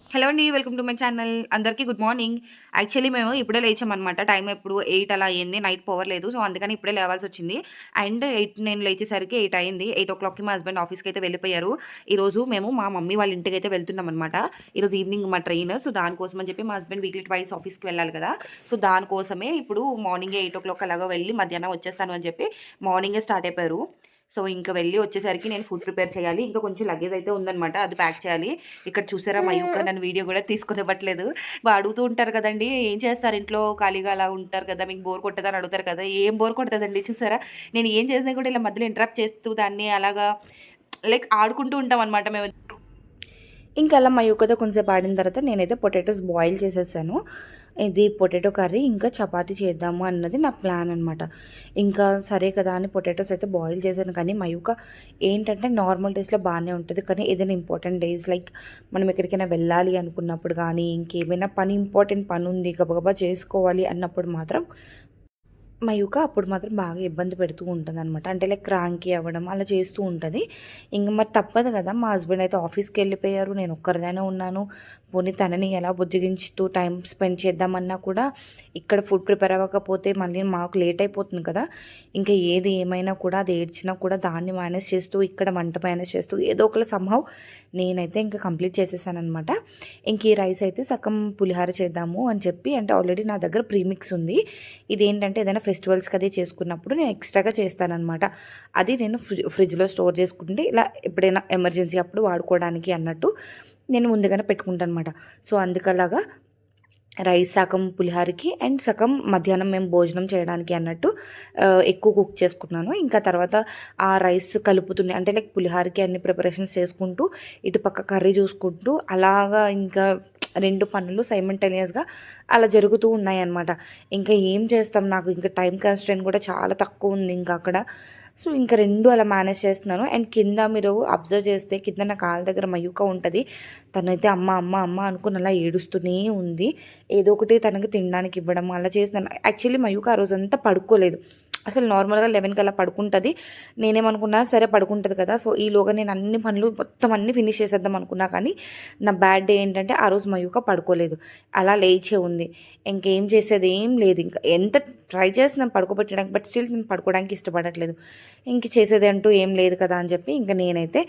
Hello అండి. Welcome to my channel. అందరికీ good morning. Actually మేము ఇప్పుడే లేచామనమాట. టైం ఎప్పుడు 8 అలా అయింది. నైట్ పవర్ లేదు. సో, అందుకని ఇప్పుడే లేవాల్సొచ్చింది. అండ్ నేను లేచేసరికి 8 అయింది. 8:00కి మా హస్బెండ్ ఆఫీస్‌కైతే వెళ్ళిపోయారు. ఈరోజు మేము మా మమ్మీ వాళ్ళ ఇంటికైతే వెళ్తున్నామనమాట. ఈరోజు ఈవినింగ్ మా ట్రైన్. సో, దానికోసం అని చెప్పి మా హస్బెండ్ వీక్లీ ట్వైస్ ఆఫీస్‌కి వెళ్ళాలి కదా! సో, దానికోసమే ఇప్పుడు మార్నింగే 8:00 అలాగా వెళ్ళి మధ్యాహ్నం వచ్చేస్తాను అని చెప్పి మార్నింగే స్టార్ట్ అయిపోయారు. సో, ఇంక వెళ్ళి వచ్చేసరికి నేను ఫుడ్ ప్రిపేర్ చేయాలి. ఇంకా కొంచెం లగేజ్ అయితే ఉందనమాట. అది ప్యాక్ చేయాలి. ఇక్కడ చూసారా మా యుక్క నన్ను వీడియో కూడా తీసుకొనివ్వట్లేదు. అడుగుతూ ఉంటారు కదండీ! ఏం చేస్తారు ఇంట్లో ఖాళీగా అలా ఉంటారు కదా! మీకు బోర్ కొట్టదా అని అడుగుతారు కదా! ఏం బోర్ కొడతదండి చూసారా? నేను ఏం చేసినా కూడా ఇలా మధ్యలో ఇంటరప్ట్ చేస్తూ దాన్ని అలాగా లైక్ ఆడుకుంటూ ఉంటామనమాట మేము. ఇంకా అలా మా యుక్కతో కొంచెంసేపు ఆడిన తర్వాత నేనైతే పొటాటోస్ బాయిల్ చేసేసాను. ఇది పొటాటో కర్రీ ఇంకా చపాతీ చేద్దాము అన్నది నా ప్లాన్ అనమాట. ఇంకా సరే కదా అని పొటాటోస్ అయితే బాయిల్ చేశాను. కానీ మా యుక్క ఏంటంటే నార్మల్ డేస్‌లో బాగానే ఉంటుంది. కానీ ఏదైనా ఇంపార్టెంట్ డేస్ లైక్ మనం ఎక్కడికైనా వెళ్ళాలి అనుకున్నప్పుడు కానీ, ఇంకేమైనా ఇంపార్టెంట్ పని ఉంది గబగబా చేసుకోవాలి అన్నప్పుడు మాత్రం మయూక అప్పుడు మాత్రం బాగా ఇబ్బంది పెడుతూ ఉంటుందనమాట. అంటే లైక్ క్రాంకీ అవ్వడం అలా చేస్తూ ఉంటుంది. ఇంక మరి తప్పదు కదా! మా హస్బెండ్ అయితే ఆఫీస్‌కి వెళ్ళిపోయారు. నేను ఒక్కరిదాన్నే ఉన్నాను. పోనీ తనని ఎలా బుజ్జగించుతూ టైం స్పెండ్ చేద్దామన్నా కూడా ఇక్కడ ఫుడ్ ప్రిపేర్ అవ్వకపోతే మళ్ళీ మాకు లేట్ అయిపోతుంది కదా! ఇంకా ఏది ఏమైనా కూడా అది ఏడ్చినా కూడా దాన్ని మేనేజ్ చేస్తూ ఇక్కడ వంట మేనేజ్ చేస్తూ ఏదో ఒకలా సంహౌ నేనైతే ఇంకా కంప్లీట్ చేసేసాననమాట. ఇంక ఈ రైస్ అయితే సగం పులిహోర చేద్దాము అని చెప్పి అంటే ఆల్రెడీ నా దగ్గర ప్రీమిక్స్ ఉంది. ఇదేంటంటే ఏదైనా ఫెస్టివల్స్కి అది చేసుకున్నప్పుడు నేను ఎక్స్ట్రాగా చేస్తానన్నమాట. అది నేను ఫ్రిడ్జ్లో స్టోర్ చేసుకుంటే ఇలా ఎప్పుడైనా ఎమర్జెన్సీ అప్పుడు వాడుకోవడానికి అన్నట్టు నేను ముందుగానే పెట్టుకుంటాను అనమాట. సో అందుకలాగా రైస్ సగం పులిహోరకి అండ్ సగం మధ్యాహ్నం మేము భోజనం చేయడానికి అన్నట్టు ఎక్కువ కుక్ చేసుకున్నాను. ఇంకా తర్వాత ఆ రైస్ కలుపుతుంది అంటే లైక్ పులిహోరకి అన్ని ప్రిపరేషన్స్ చేసుకుంటూ ఇటు పక్క కర్రీ చూసుకుంటూ అలాగా ఇంకా 2 పనులు సైమల్టేనియస్‌గా అలా జరుగుతూ ఉన్నాయన్నమాట. ఇంకా ఏం చేస్తాం, నాకు ఇంకా టైం కన్‌స్ట్రెయింట్ కూడా చాలా తక్కువ ఉంది ఇంకా అక్కడ. సో, ఇంక 2 అలా మేనేజ్ చేస్తున్నాను. అండ్ కింద మీరు అబ్జర్వ్ చేస్తే కింద నా కాళ్ళ దగ్గర మయూక ఉంటది. తనైతే అమ్మ, అమ్మ, అమ్మ అనుకుని అలా ఏడుస్తూనే ఉంది. ఏదో ఒకటి తనకి తినడానికి ఇవ్వడం అలా చేస్తున్నాను. యాక్చువల్లీ మయూక ఆ రోజంతా పడుకోలేదు. అసలు నార్మల్‌గా 11కి అలా పడుకుంటది. నేనేమనుకున్నా సరే పడుకుంటది కదా! సో, ఈలోగా నేను అన్ని పనులు మొత్తం అన్నీ ఫినిష్ చేసేద్దాం అనుకున్నా కానీ, నా బ్యాడ్ డే ఏంటంటే ఆ రోజు మయూక పడుకోలేదు. అలా లేచే ఉంది. ఇంకేం చేసేది ఏం లేదు ఇంకా. ఎంత ట్రై చేస్తున్నాను పడుకోబెట్టడానికి బట్ స్టిల్ నేను పడుకోవడానికి ఇష్టపడట్లేదు. ఇంక చేసేది అంటూ ఏం లేదు కదా అని చెప్పి ఇంక నేనైతే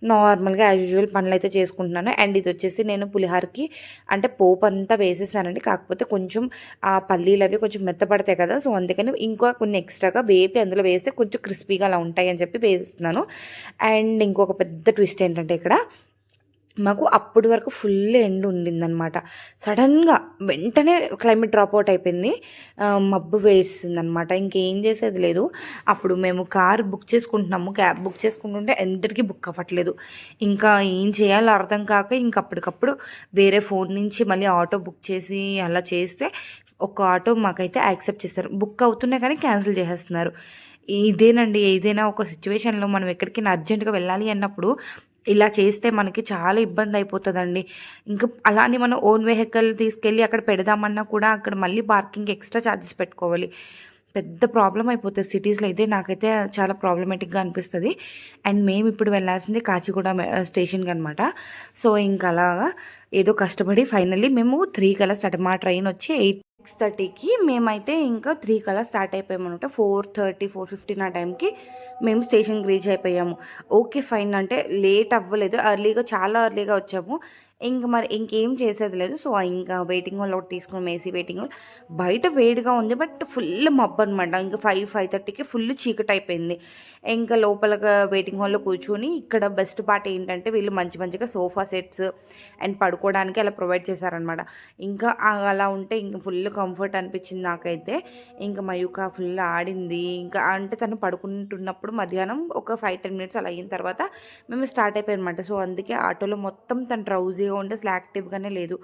నార్మల్‌గా యాజ్ యూజువల్ పనులైతే చేసుకుంటున్నాను. అండ్ ఇది వచ్చేసి నేను పులిహోరకి అంటే పోపంతా వేసేసానండి. కాకపోతే కొంచెం ఆ పల్లీలవి కొంచెం మెత్తపడతాయి కదా! సో, అందుకని ఇంకా కొన్ని ఎక్స్ట్రాగా వేపి అందులో వేస్తే కొంచెం క్రిస్పీగా అలా ఉంటాయని చెప్పి వేస్తున్నాను. అండ్ ఇంకొక పెద్ద ట్విస్ట్ ఏంటంటే ఇక్కడ మాకు అప్పటి వరకు ఫుల్ ఎండ్ ఉండిందనమాట. సడన్‌గా వెంటనే క్లైమేట్ డ్రాప్ అవుట్ అయిపోయింది. మబ్బు వేసిందనమాట. ఇంకేం చేసేది లేదు. అప్పుడు మేము కార్ బుక్ చేసుకుంటున్నాము. క్యాబ్ బుక్ చేసుకుంటుంటే ఎంతటికి బుక్ అవ్వట్లేదు. ఇంకా ఏం చేయాలో అర్థం కాక ఇంక అప్పటికప్పుడు వేరే ఫోన్ నుంచి మళ్ళీ ఆటో బుక్ చేసి అలా చేస్తే ఒక ఆటో మాకైతే యాక్సెప్ట్ చేస్తారు. బుక్ అవుతున్నాయి కానీ క్యాన్సిల్ చేసేస్తున్నారు. ఇదేనండి ఏదైనా ఒక సిట్యుయేషన్‌లో మనం ఎక్కడికైనా అర్జెంట్‌గా వెళ్ళాలి అన్నప్పుడు ఇలా చేస్తే మనకి చాలా ఇబ్బంది అయిపోతుందండి. ఇంకా అలా అని మనం ఓన్ వెహికల్ తీసుకెళ్ళి అక్కడ పెడదామన్నా కూడా అక్కడ మళ్ళీ పార్కింగ్‌కి ఎక్స్‌ట్రా చార్జెస్ పెట్టుకోవాలి. పెద్ద ప్రాబ్లమ్ అయిపోతది సిటీస్‌లో అయితే నాకైతే చాలా ప్రాబ్లమాటిక్‌గా అనిపిస్తది. అండ్ మేము ఇప్పుడు వెళ్ళాల్సింది కాచిగూడ స్టేషన్‌కనమాట. సో, ఇంక అలాగా ఏదో కష్టపడి ఫైనల్లీ మేము 3 కల్లా స్టార్ట్ మా ట్రైన్ వచ్చి 6:30కి మేమైతే ఇంకా 3 కల్లా స్టార్ట్ అయిపోయామనమాట. 4:30, 4:15 ఆ టైంకి మేము స్టేషన్‌కి రీచ్ అయిపోయాము. ఓకే. ఫైన్ అంటే లేట్ అవ్వలేదు. ఎర్లీగా చాలా ఎర్లీగా వచ్చాము. ఇంక మరి ఇంకేం చేసేది లేదు. సో, ఇంకా వెయిటింగ్ హాల్ ఒకటి తీసుకున్నాం. AC waiting hall. బయట వేడిగా ఉంది. బట్ ఫుల్ మబ్బనమాట. ఇంక 5, 5:30కి ఫుల్ చీకటయిపోయింది. ఇంకా లోపలగా వెయిటింగ్ హాల్‌లో కూర్చొని ఇక్కడ బెస్ట్ పార్ట్ ఏంటంటే వీళ్ళు మంచి మంచిగా సోఫా సెట్స్ అండ్ పడుకోవడానికి అలా ప్రొవైడ్ చేశారనమాట. ఇంకా అలా ఉంటే ఇంక ఫుల్ కంఫర్ట్ అనిపించింది నాకైతే. ఇంక మయూక ఫుల్ ఆడింది. ఇంకా అంటే తను పడుకుంటున్నప్పుడు మధ్యాహ్నం ఒక 5, 10 మినిట్స్ అలా అయిన తర్వాత మేము స్టార్ట్ అయిపోయామన్నమాట. సో, అందుకే ఆటోలో మొత్తం తను డ్రౌజీగా ఉంటే అసలు యాక్టివ్‌గానే లేదు.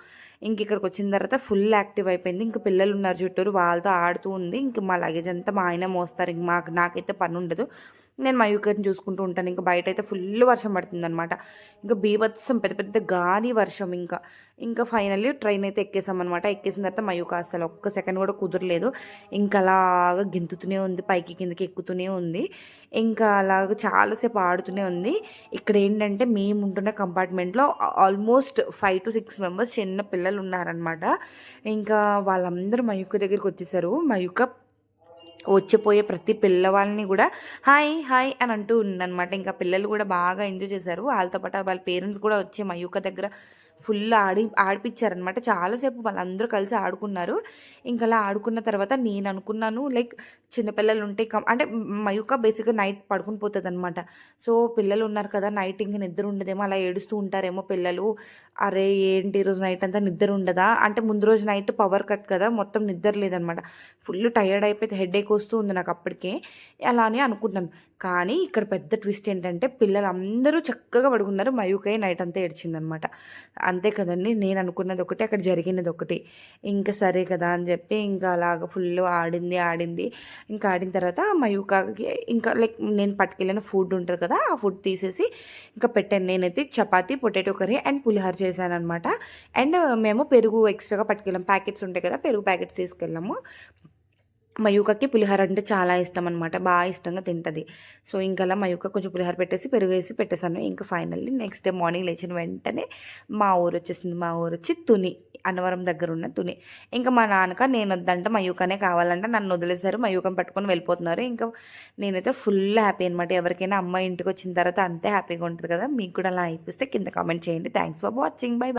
ఇంక ఇక్కడికి వచ్చిన తర్వాత ఫుల్ యాక్టివ్ అయిపోయింది. ఇంక పిల్లలు ఉన్నారు చుట్టూరు వాళ్ళతో ఆడుతూ ఉంది. ఇంక మా లగేజ్ అంతా మా ఆయన మోస్తారు. ఇంక నాకైతే పని ఉండదు. నేను మయూకని చూసుకుంటూ ఉంటాను. ఇంక బయటైతే ఫుల్ వర్షం పడుతుందనమాట. ఇంక బీభత్సం పెద్ద పెద్ద గాలి వర్షం ఇంకా. ఇంకా ఫైనల్లీ ట్రైన్ అయితే ఎక్కేసామనమాట. ఎక్కేసిన తర్వాత మయూక అసలు ఒక్క సెకండ్ కూడా కుదరలేదు. ఇంకా అలాగా గెంతుతూనే ఉంది. పైకి కిందకి ఎక్కుతూనే ఉంది. ఇంకా అలాగ చాలా సేపు ఆడుతూనే ఉంది. ఇక్కడేంటంటే మేముంటున్న కంపార్ట్మెంట్‌లో ఆల్మోస్ట్ 5-6 మెంబర్స్ చిన్న పిల్లలున్నారనమాట. ఇంకా వాళ్ళందరూ మయూక దగ్గరికొచ్చేసారు. మయూక వచ్చిపోయే ప్రతి పిల్లవాళ్ళని గూడా హాయ్, హాయ్ అని అంటూ ఉందనమాట. ఇంకా పిల్లలు గూడా బాగా ఎంజాయ్ చేశారు. వాళ్ళతో పాటు వాళ్ళ పేరెంట్స్ గూడా వచ్చి మయూక దగ్గర ఫుల్ ఆడిపిచ్చారనమాట. చాలా సేపు వాళ్ళందరూ కలిసి ఆడుకున్నారు. ఇంకలా ఆడుకున్న తర్వాత నేననుకున్నాను లైక్ చిన్న పిల్లలుంటే అంటే మయూక బేసిక్‌గా నైట్ పడుకొని పోతదనమాట. సో, పిల్లలున్నారు కదా! నైట్ ఇంక నిద్ర ఉండదేమో, అలా ఏడుస్తూ ఉంటారేమో పిల్లలు. అరే! ఏంటి ఈరోజు నైట్ అంతా నిద్ర ఉండదా? అంటే ముందు రోజు నైట్ పవర్ కట్ కదా! మొత్తం నిద్ర లేదనమాట. ఫుల్ టయర్డ్ అయిపోయి హెడేక్ వస్తూ ఉంది నాకప్పటికే. అలా అని అనుకున్నాను. కానీ ఇక్కడ పెద్ద ట్విస్ట్ ఏంటంటే పిల్లలందరూ చక్కగా పడుకున్నారు. మయూకే నైట్ అంతా ఏడ్చిందనమాట. అంతే కదండీ! నేను అనుకున్నది ఒకటి, అక్కడ జరిగినది ఒకటి. ఇంకా సరే కదా అని చెప్పి ఇంకా అలాగా ఫుల్లు ఆడింది, ఆడింది. ఇంకా ఆడిన తర్వాత మయూకాకి ఇంకా లైక్ నేను పట్టుకెళ్ళిన ఫుడ్ ఉంటది కదా! ఆ ఫుడ్ తీసేసి ఇంకా పెట్టాను. నేనైతే చపాతీ, పొటాటో కర్రీ అండ్ పులిహోర చేశాననమాట. అండ్ మేము పెరుగు ఎక్స్‌ట్రాగా పట్టుకెళ్ళాం. ప్యాకెట్స్ ఉంటాయి కదా! పెరుగు ప్యాకెట్స్ తీసుకెళ్ళాము. మయూకకి పులిహోర అంటే చాలా ఇష్టమనమాట. ఇష్టంగా తింటది. సో, ఇంకలా మయూక కొంచెం పులిహోర పెట్టేసి, పెరుగేసి పెట్టేసాను. ఇంక ఫైనల్లీ నెక్స్ట్ డే మార్నింగ్ లేచిన వెంటనే మా ఊరొచ్చేసింది. మా ఊరొచ్చి తుని, అన్నవరం దగ్గరున్న తుని. ఇంక మా నాన్నక నేనొద్దంట మయూకనే కావాలంట. నన్నొదిలేసారు. మయూకని పట్టుకొని వెళ్ళిపోతున్నారు. ఇంకా నేనైతే ఫుల్ హ్యాపీ అనమాట. ఎవరికైనా అమ్మాయి ఇంటికొచ్చిన తర్వాత అంతే హ్యాపీగా ఉంటది కదా! మీకు కూడా అలా అనిపిస్తే కింద కామెంట్ చేయండి. Thanks for watching. బై.